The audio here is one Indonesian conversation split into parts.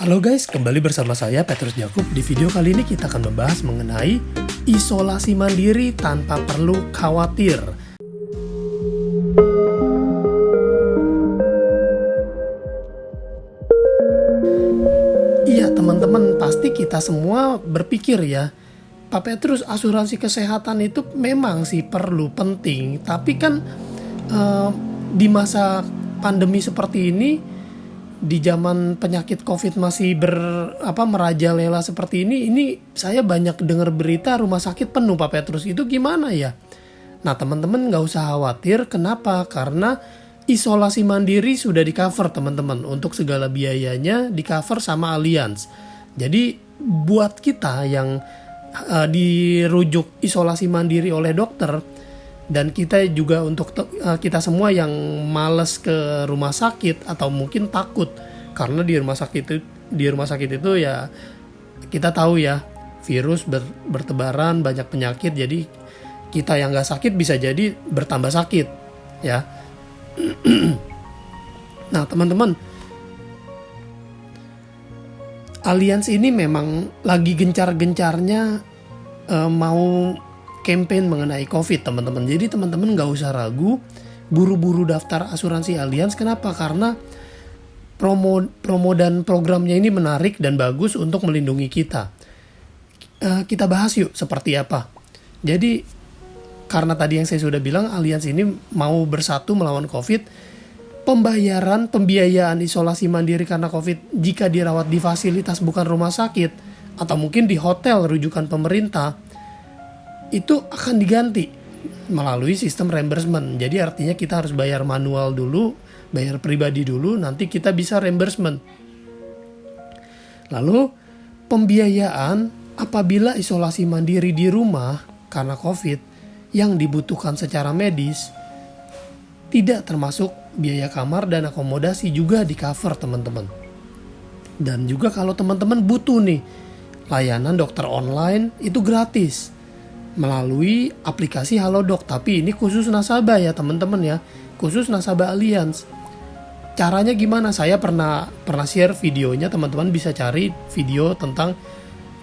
Halo guys, kembali bersama saya Petrus Jakub. Di video kali ini kita akan membahas mengenai isolasi mandiri tanpa perlu khawatir. Iya teman-teman, pasti kita semua berpikir ya, Pak Petrus, asuransi kesehatan itu memang sih perlu, penting. Tapi kan di masa pandemi seperti ini, di zaman penyakit COVID masih merajalela seperti ini saya banyak dengar berita rumah sakit penuh, Pak Petrus. Itu gimana ya? Nah teman-teman nggak usah khawatir. Kenapa? Karena isolasi mandiri sudah di cover teman-teman. Untuk segala biayanya di cover sama Allianz. Jadi buat kita yang dirujuk isolasi mandiri oleh dokter, dan kita juga untuk kita semua yang males ke rumah sakit atau mungkin takut karena di rumah sakit itu ya kita tahu ya, virus bertebaran, banyak penyakit, jadi kita yang nggak sakit bisa jadi bertambah sakit ya. Nah teman-teman, Allianz ini memang lagi gencar-gencarnya mau campaign mengenai COVID teman-teman. Jadi teman-teman nggak usah ragu, buru-buru daftar asuransi Allianz. Kenapa? Karena promo dan programnya ini menarik dan bagus untuk melindungi kita. Kita bahas yuk seperti apa. Jadi karena tadi yang saya sudah bilang, Allianz ini mau bersatu melawan COVID. Pembiayaan isolasi mandiri karena COVID jika dirawat di fasilitas bukan rumah sakit atau mungkin di hotel rujukan pemerintah, itu akan diganti melalui sistem reimbursement. Jadi artinya kita harus bayar manual dulu, bayar pribadi dulu, nanti kita bisa reimbursement. Lalu pembiayaan apabila isolasi mandiri di rumah karena COVID yang dibutuhkan secara medis, tidak termasuk biaya kamar dan akomodasi juga di cover teman-teman. Dan juga kalau teman-teman butuh nih layanan dokter online, itu gratis melalui aplikasi Halodoc. Tapi ini khusus nasabah ya teman-teman ya, khusus nasabah Allianz. Caranya gimana? Saya pernah share videonya, teman-teman bisa cari video tentang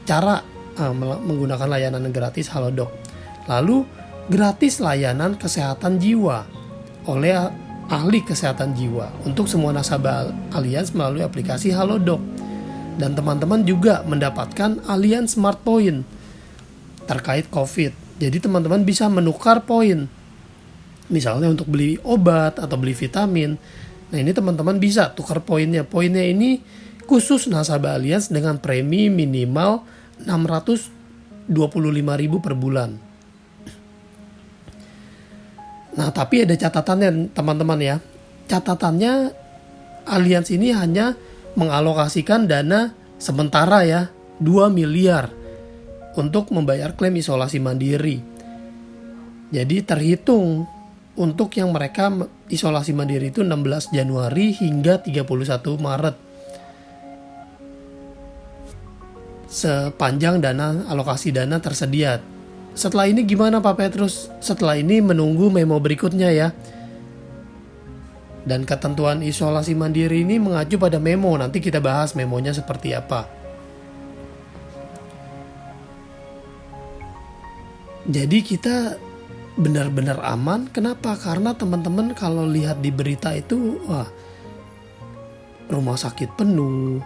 cara menggunakan layanan gratis Halodoc. Lalu gratis layanan kesehatan jiwa oleh ahli kesehatan jiwa untuk semua nasabah Allianz melalui aplikasi Halodoc. Dan teman-teman juga mendapatkan Allianz Smart Point terkait COVID. Jadi teman-teman bisa menukar poin. Misalnya untuk beli obat atau beli vitamin. Nah ini teman-teman bisa tukar poinnya. Poinnya ini khusus nasabah Allianz dengan premi minimal 625.000 per bulan. Nah tapi ada catatannya teman-teman ya. Catatannya Allianz ini hanya mengalokasikan dana sementara ya 2 miliar untuk membayar klaim isolasi mandiri. Jadi terhitung untuk yang mereka isolasi mandiri itu 16 Januari hingga 31 Maret. Sepanjang alokasi dana tersedia. Setelah ini gimana Pak Petrus? Setelah ini menunggu memo berikutnya ya. Dan ketentuan isolasi mandiri ini mengacu pada memo. Nanti kita bahas memonya seperti apa. Jadi kita benar-benar aman. Kenapa? Karena teman-teman kalau lihat di berita itu, rumah sakit penuh,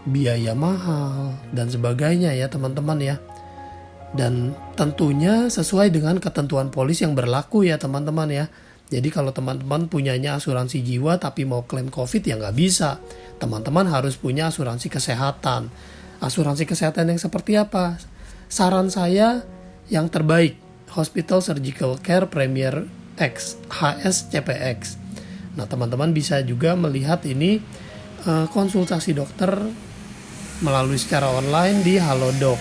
biaya mahal, dan sebagainya ya teman-teman ya. Dan tentunya sesuai dengan ketentuan polis yang berlaku ya teman-teman ya. Jadi kalau teman-teman punyanya asuransi jiwa tapi mau klaim COVID ya nggak bisa. Teman-teman harus punya asuransi kesehatan. Asuransi kesehatan yang seperti apa? Saran saya yang terbaik, Hospital Surgical Care Premier X, HSCPX. Nah teman-teman bisa juga melihat ini konsultasi dokter melalui secara online di Halodoc.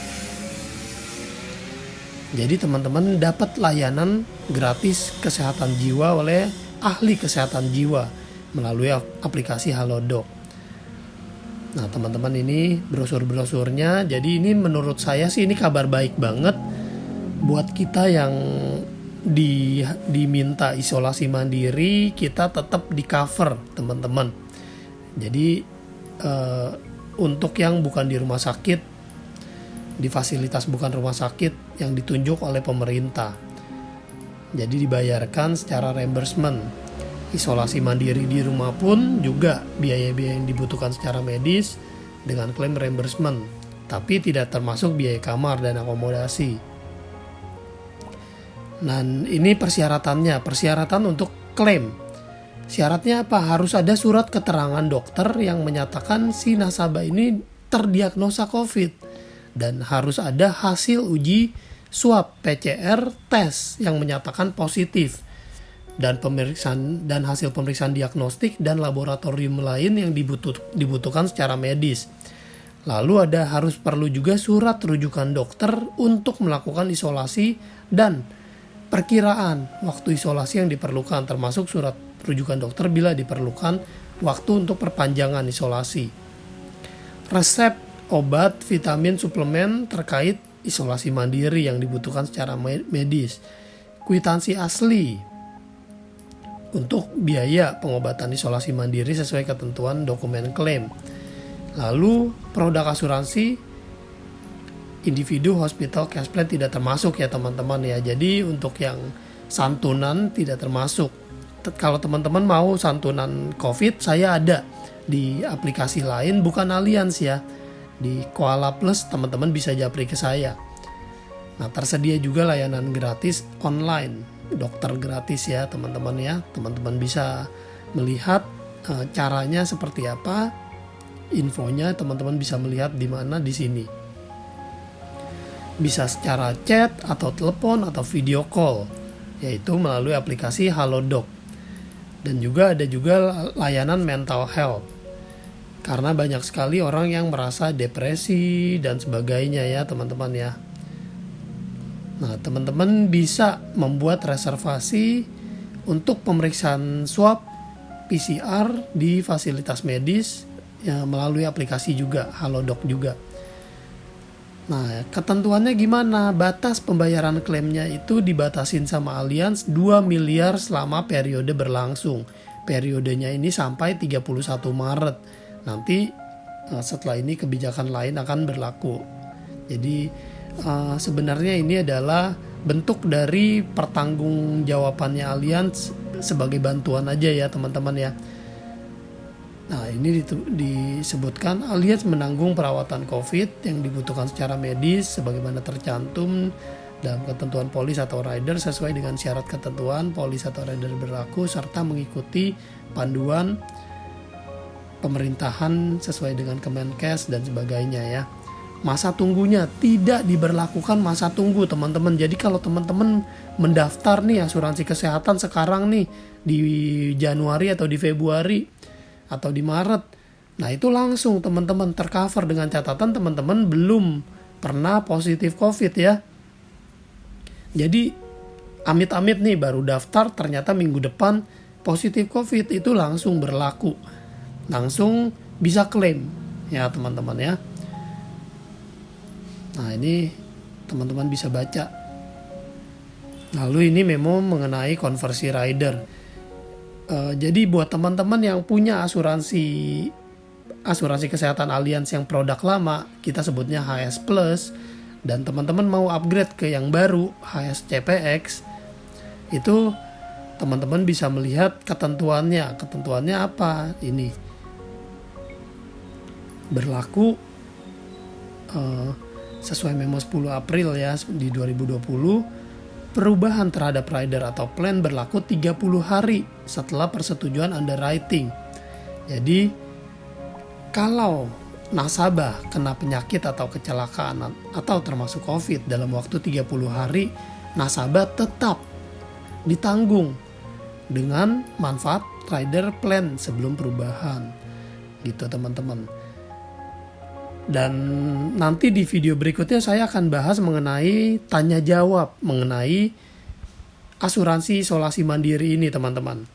Jadi teman-teman dapat layanan gratis kesehatan jiwa oleh ahli kesehatan jiwa melalui aplikasi Halodoc. Nah teman-teman ini brosur-brosurnya. Jadi ini menurut saya sih ini kabar baik banget buat kita yang diminta isolasi mandiri, kita tetap di cover teman-teman. Jadi untuk yang bukan di rumah sakit, di fasilitas bukan rumah sakit yang ditunjuk oleh pemerintah. Jadi dibayarkan secara reimbursement. Isolasi mandiri di rumah pun juga biaya-biaya yang dibutuhkan secara medis dengan klaim reimbursement, tapi tidak termasuk biaya kamar dan akomodasi. Dan ini persyaratan untuk klaim. Syaratnya apa? Harus ada surat keterangan dokter yang menyatakan si nasabah ini terdiagnosa COVID, dan harus ada hasil uji swab PCR tes yang menyatakan positif, dan hasil pemeriksaan diagnostik dan laboratorium lain yang dibutuhkan secara medis. Lalu perlu juga surat rujukan dokter untuk melakukan isolasi dan perkiraan waktu isolasi yang diperlukan, termasuk surat rujukan dokter bila diperlukan waktu untuk perpanjangan isolasi. Resep obat, vitamin, suplemen terkait isolasi mandiri yang dibutuhkan secara medis. Kwitansi asli untuk biaya pengobatan isolasi mandiri sesuai ketentuan dokumen klaim. Lalu produk asuransi individu hospital cash plan tidak termasuk ya teman-teman ya. Jadi untuk yang santunan tidak termasuk. Kalau teman-teman mau santunan COVID, saya ada di aplikasi lain, bukan Allianz ya. Di Koala Plus teman-teman bisa japri ke saya. Nah, tersedia juga layanan gratis online, dokter gratis ya teman-teman ya. Teman-teman bisa melihat caranya seperti apa, infonya teman-teman bisa melihat di mana di sini. Bisa secara chat atau telepon atau video call, yaitu melalui aplikasi Halodoc. Dan juga ada layanan mental health. Karena banyak sekali orang yang merasa depresi dan sebagainya ya teman-teman ya. Nah, teman-teman bisa membuat reservasi untuk pemeriksaan swab PCR di fasilitas medis ya, melalui aplikasi juga, Halodoc juga. Nah, ketentuannya gimana? Batas pembayaran klaimnya itu dibatasin sama Allianz 2 miliar selama periode berlangsung. Periodenya ini sampai 31 Maret. Nanti setelah ini kebijakan lain akan berlaku. Jadi sebenarnya ini adalah bentuk dari pertanggungjawabannya Allianz sebagai bantuan aja ya teman-teman ya. Nah, ini disebutkan Allianz menanggung perawatan COVID yang dibutuhkan secara medis sebagaimana tercantum dalam ketentuan polis atau rider sesuai dengan syarat ketentuan polis atau rider berlaku serta mengikuti panduan pemerintahan sesuai dengan Kemenkes dan sebagainya ya. Masa tunggunya tidak diberlakukan masa tunggu teman-teman. Jadi kalau teman-teman mendaftar nih asuransi kesehatan sekarang nih di Januari atau di Februari atau di Maret, nah itu langsung teman-teman tercover dengan catatan teman-teman belum pernah positif COVID ya. Jadi amit-amit nih baru daftar ternyata minggu depan positif COVID, itu langsung berlaku, langsung bisa klaim ya teman-teman ya. Nah, ini teman-teman bisa baca. Lalu ini memo mengenai konversi rider. Jadi buat teman-teman yang punya asuransi kesehatan Allianz yang produk lama, kita sebutnya HS Plus, dan teman-teman mau upgrade ke yang baru HS CPX, itu teman-teman bisa melihat ketentuannya. Ketentuannya apa? Ini berlaku sesuai memo 10 April ya di 2020. Perubahan terhadap rider atau plan berlaku 30 hari setelah persetujuan underwriting. Jadi kalau nasabah kena penyakit atau kecelakaan atau termasuk COVID dalam waktu 30 hari, nasabah tetap ditanggung dengan manfaat rider plan sebelum perubahan. Gitu teman-teman. Dan nanti di video berikutnya saya akan bahas mengenai tanya jawab mengenai asuransi isolasi mandiri ini teman-teman.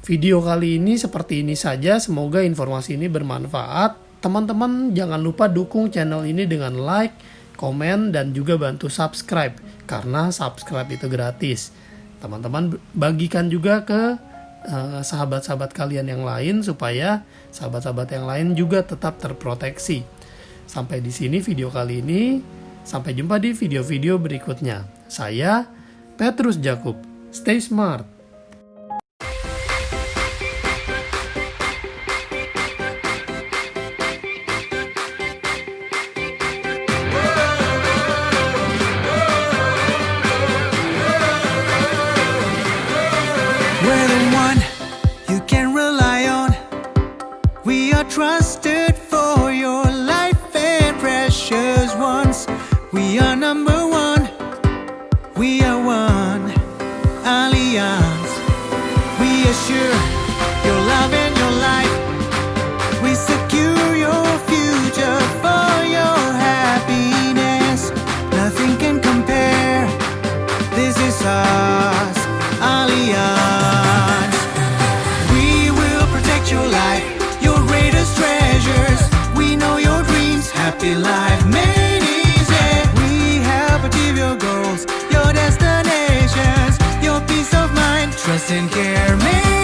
Video kali ini seperti ini saja, semoga informasi ini bermanfaat. Teman-teman jangan lupa dukung channel ini dengan like, komen, dan juga bantu subscribe, karena subscribe itu gratis. Teman-teman bagikan juga ke sahabat-sahabat kalian yang lain supaya sahabat-sahabat yang lain juga tetap terproteksi. Sampai di sini video kali ini. Sampai jumpa di video-video berikutnya. Saya Petrus Jakub. Stay smart. We're the one you can rely on. We are trusted for your life and precious ones. We are number one. We are one Allianz. We assure your love and your life. We secure your future for your happiness. Nothing can compare. This is us, Allianz. We will protect your life, your greatest treasures. We know your dreams, happy life made easy. We help achieve your goals, your destinations, your peace of mind, trust and care made